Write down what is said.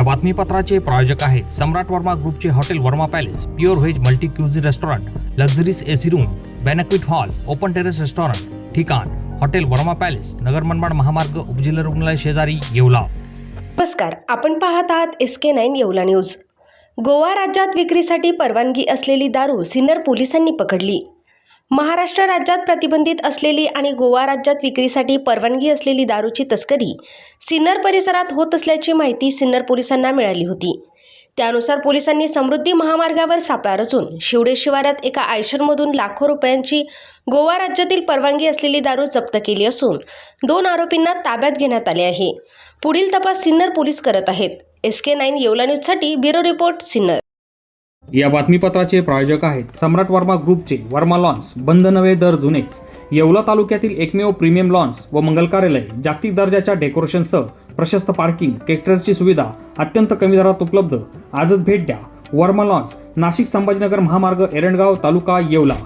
या बातमीपत्राचे प्रायोजक आहेत सम्राट वर्मा ग्रुपचे hotel Verma palace, pure veg multi cuisine restaurant, luxurious AC room, banquet hall, open terrace restaurant, ठिकाण हॉटेल वर्मा पॅलेस, नगर मनमाड महामार्ग, उपजिल्हा रुग्णालय शेजारी, येवला। नमस्कार, आपण पाहत आहात SK9 येवला न्यूज। गोवा राज्यात विक्रीसाठी परवानगी असलेली दारू सिन्नर पोलिसांनी पकडली। महाराष्ट्र राज्यात प्रतिबंधित असलेली आणि गोवा राज्यात विक्रीसाठी परवानगी असलेली दारूची तस्करी सिन्नर परिसरात होत असल्याची माहिती सिन्नर पोलिसांना मिळाली होती। त्यानुसार पोलिसांनी समृद्धी महामार्गावर सापळा रचून शिवडे शिवारात एका आयशरमधून लाखो रुपयांची गोवा राज्यातील परवानगी असलेली दारू जप्त केली असून 2 आरोपींना ताब्यात घेण्यात आले आहे। पुढील तपास सिन्नर पोलीस करत आहेत। SK9 येवला न्यूजसाठी ब्युरो रिपोर्ट, सिन्नर। या बातमीपत्राचे प्रायोजक आहेत सम्राट वर्मा ग्रुपचे वर्मा लॉन्स, बंद नवे दर जुनेच, येवला तालुक्यातील एकमेव प्रीमियम लॉन्स व मंगल कार्यालय, जागतिक दर्जाच्या डेकोरेशनसह प्रशस्त पार्किंग, केटरर्सची सुविधा अत्यंत कमी दरात उपलब्ध। आजच भेट द्या। वर्मा लॉन्स, नाशिक संभाजीनगर महामार्ग, एरंडगाव तालुका, येवला।